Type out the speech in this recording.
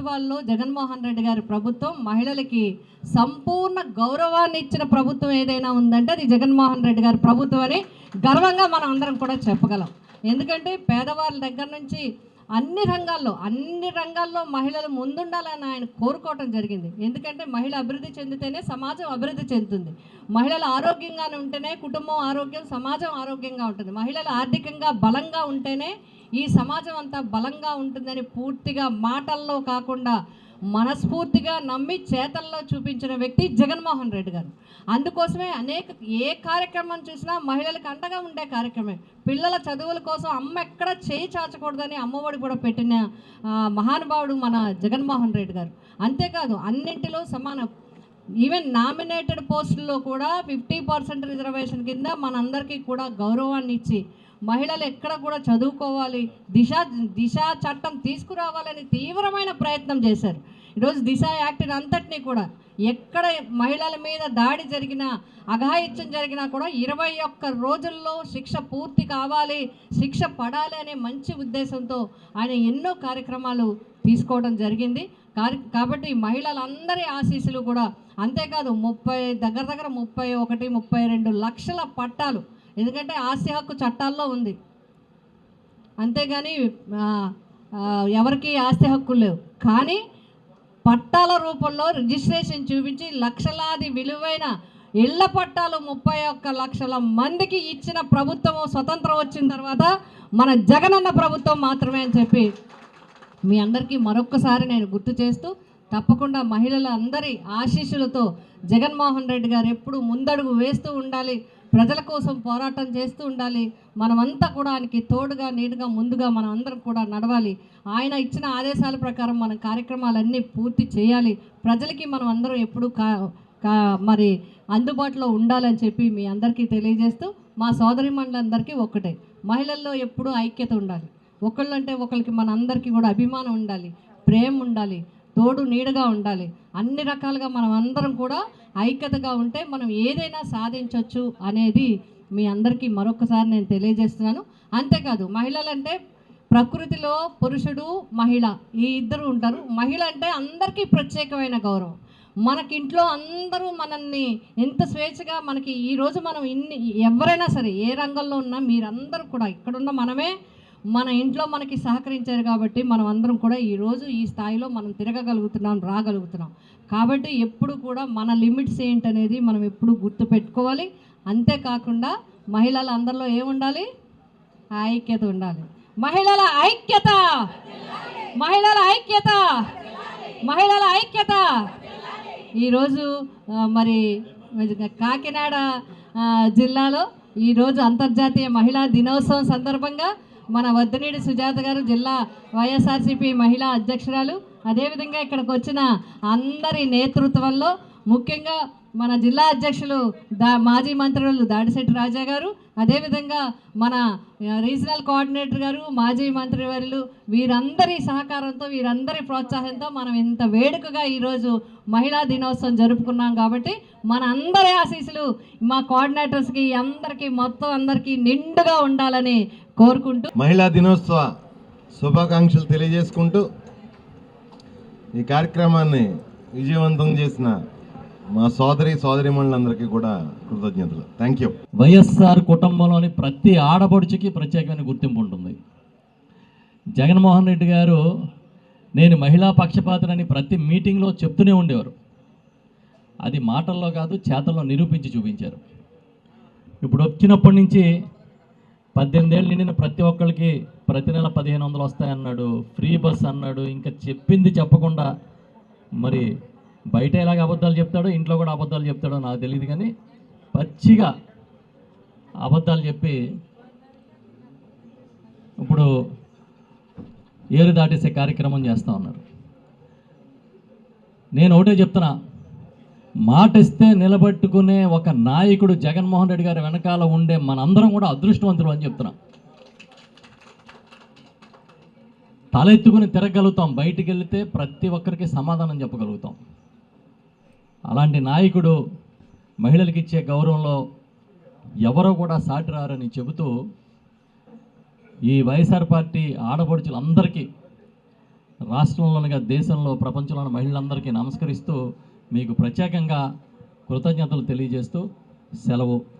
ప్రభుత్వాల్లో జగన్మోహన్ రెడ్డి గారి ప్రభుత్వం మహిళలకి సంపూర్ణ గౌరవాన్ని ఇచ్చిన ప్రభుత్వం ఏదైనా ఉందంటే అది జగన్మోహన్ రెడ్డి గారి ప్రభుత్వం అని గర్వంగా మనం అందరం కూడా చెప్పగలం. ఎందుకంటే పేదవాళ్ళ దగ్గర నుంచి అన్ని రంగాల్లో మహిళలు ముందుండాలని ఆయన కోరుకోవటం జరిగింది. ఎందుకంటే మహిళ అభివృద్ధి చెందితేనే సమాజం అభివృద్ధి చెందుతుంది. మహిళలు ఆరోగ్యంగానే ఉంటేనే కుటుంబం ఆరోగ్యం, సమాజం ఆరోగ్యంగా ఉంటుంది. మహిళలు ఆర్థికంగా బలంగా ఉంటేనే ఈ సమాజం అంతా బలంగా ఉంటుందని పూర్తిగా మాటల్లో కాకుండా మనస్ఫూర్తిగా నమ్మి చేతల్లో చూపించిన వ్యక్తి జగన్మోహన్ రెడ్డి గారు. అందుకోసమే ఏ కార్యక్రమం చూసినా మహిళలకు అండగా ఉండే కార్యక్రమే. పిల్లల చదువుల కోసం అమ్మ ఎక్కడ చేయి చాచకూడదని అమ్మఒడి కూడా పెట్టిన మహానుభావుడు మన జగన్మోహన్ రెడ్డి గారు. అంతేకాదు అన్నింటిలో సమానం. ఈవెన్ నామినేటెడ్ పోస్టుల్లో కూడా 50% రిజర్వేషన్ కింద మనందరికీ కూడా గౌరవాన్ని ఇచ్చి మహిళలు ఎక్కడ కూడా చదువుకోవాలి, దిశ చట్టం తీసుకురావాలని తీవ్రమైన ప్రయత్నం చేశారు. ఈరోజు దిశ యాక్ట్ని అంతటినీ కూడా ఎక్కడ మహిళల మీద దాడి జరిగినా, అఘాయిత్యం జరిగినా కూడా 21 రోజుల్లో శిక్ష పూర్తి కావాలి, శిక్ష పడాలి అనే మంచి ఉద్దేశంతో ఆయన ఎన్నో కార్యక్రమాలు తీసుకోవడం జరిగింది. కాబట్టి మహిళలందరి ఆశీస్సులు కూడా, అంతేకాదు దగ్గర 31-32 లక్షల పట్టాలు. ఎందుకంటే ఆస్తి హక్కు చట్టాల్లో ఉంది, అంతేగాని ఎవరికి ఆస్తి హక్కులు లేవు. కానీ పట్టాల రూపంలో రిజిస్ట్రేషన్ చూపించి లక్షలాది విలువైన ఇళ్ల పట్టాలు 31 లక్షల మందికి ఇచ్చిన ప్రభుత్వం స్వతంత్రం వచ్చిన తర్వాత మన జగనన్న ప్రభుత్వం మాత్రమే అని చెప్పి మీ అందరికీ మరొక్కసారి నేను గుర్తు చేస్తూ, తప్పకుండా మహిళల అందరి ఆశీస్సులతో జగన్మోహన్ రెడ్డి గారు ఎప్పుడు ముందడుగు వేస్తూ ఉండాలి, ప్రజల కోసం పోరాటం చేస్తూ ఉండాలి. మనమంతా కూడా ఆయనకి తోడుగా నీటుగా ముందుగా మనం అందరం కూడా నడవాలి. ఆయన ఇచ్చిన ఆదేశాల ప్రకారం మన కార్యక్రమాలన్నీ పూర్తి చేయాలి. ప్రజలకి మనం అందరం ఎప్పుడు మరి అందుబాటులో ఉండాలని చెప్పి మీ అందరికీ తెలియజేస్తూ, మా సోదరిమణులందరికీ ఒక్కటే, మహిళల్లో ఎప్పుడూ ఐక్యత ఉండాలి. ఒకళ్ళంటే ఒకరికి మన అందరికీ కూడా అభిమానం ఉండాలి, ప్రేమ ఉండాలి, తోడు నీడగా ఉండాలి. అన్ని రకాలుగా మనం అందరం కూడా ఐక్యతగా ఉంటే మనం ఏదైనా సాధించవచ్చు అనేది మీ అందరికీ మరొకసారి నేను తెలియజేస్తున్నాను. అంతేకాదు మహిళలంటే ప్రకృతిలో పురుషుడు మహిళ ఈ ఇద్దరు ఉంటారు. మహిళ అంటే అందరికీ ప్రత్యేకమైన గౌరవం. మనకింట్లో అందరూ మనల్ని ఎంత స్వేచ్ఛగా మనకి ఈరోజు మనం ఎవరైనా సరే ఏ రంగంలో ఉన్నా మీరందరూ కూడా ఇక్కడున్న మనమే మన ఇంట్లో మనకి సహకరించారు కాబట్టి మనం అందరం కూడా ఈరోజు ఈ స్థాయిలో మనం తిరగగలుగుతున్నాం, రాగలుగుతున్నాం. కాబట్టి ఎప్పుడు కూడా మన లిమిట్స్ ఏంటనేది మనం ఎప్పుడు గుర్తు పెట్టుకోవాలి. అంతేకాకుండా మహిళల అందరిలో ఏముండాలి? ఐక్యత ఉండాలి. మహిళల ఐక్యత, మహిళల ఐక్యత, మహిళల ఐక్యత. ఈరోజు మరి కాకినాడ జిల్లాలో ఈరోజు అంతర్జాతీయ మహిళా దినోత్సవం సందర్భంగా మన వద్దనీడి సుజాత గారు జిల్లా వైఎస్ఆర్సీపీ మహిళా అధ్యక్షురాలు, అదేవిధంగా ఇక్కడికి వచ్చిన అందరి నేతృత్వంలో ముఖ్యంగా మన జిల్లా అధ్యక్షులు మాజీ మంత్రులు దాడిశెట్టి రాజా గారు, అదేవిధంగా మన రీజనల్ కోఆర్డినేటర్ గారు, మాజీ మంత్రివర్యులు, వీరందరి సహకారంతో వీరందరి ప్రోత్సాహంతో మనం ఇంత వేడుకగా ఈరోజు మహిళా దినోత్సవం జరుపుకున్నాం. కాబట్టి మన అందరి ఆశీస్సులు మా కోఆర్డినేటర్స్కి అందరికీ మొత్తం అందరికీ నిండుగా ఉండాలని కోరుకుంటూ మహిళా దినోత్సవ శుభాకాంక్షలు తెలియజేసుకుంటూ ఈ కార్యక్రమాన్ని విజయవంతం చేసిన మా సోదరిమణులందరికీ కూడా కృతజ్ఞతలు. Thank you. వైఎస్ఆర్ కుటుంబంలోని ప్రతి ఆడపడుచుకి ప్రత్యేకమైన గుర్తింపు ఉంటుంది. జగన్మోహన్ రెడ్డి గారు నేను మహిళా పక్షపాతనని ప్రతి మీటింగ్లో చెప్తూనే ఉండేవారు. అది మాటల్లో కాదు చేతల్లో నిరూపించి చూపించారు. ఇప్పుడు వచ్చినప్పటి నుంచి 18 ఏళ్ళు నిండిన ప్రతి ఒక్కరికి ప్రతి నెల 1500 వస్తాయన్నాడు, ఫ్రీ బస్ అన్నాడు. ఇంకా చెప్పింది చెప్పకుండా మరి బయట ఎలాగ అబద్ధాలు చెప్తాడో ఇంట్లో కూడా అబద్ధాలు చెప్తాడో నాకు తెలియదు, కానీ పచ్చిగా అబద్ధాలు చెప్పి ఇప్పుడు ఏరు దాటేసే కార్యక్రమం చేస్తూ ఉన్నారు. నేను ఒకటే చెప్తున్నా, మాట ఇస్తే నిలబెట్టుకునే ఒక నాయకుడు జగన్మోహన్ రెడ్డి గారి వెనకాల ఉండే మనందరం కూడా అదృష్టవంతులు అని చెప్తున్నా. తలెత్తుకుని తిరగలుగుతాం, బయటికి వెళితే ప్రతి ఒక్కరికి సమాధానం చెప్పగలుగుతాం. అలాంటి నాయకుడు మహిళలకు ఇచ్చే గౌరవంలో ఎవరో కూడా సాటి రారని చెబుతూ ఈ వైఎస్ఆర్ పార్టీ ఆడపడుచులందరికీ రాష్ట్రంలోనిగా దేశంలో ప్రపంచంలోని మహిళలందరికీ నమస్కరిస్తూ మీకు ప్రత్యేకంగా కృతజ్ఞతలు తెలియజేస్తూ సెలవు.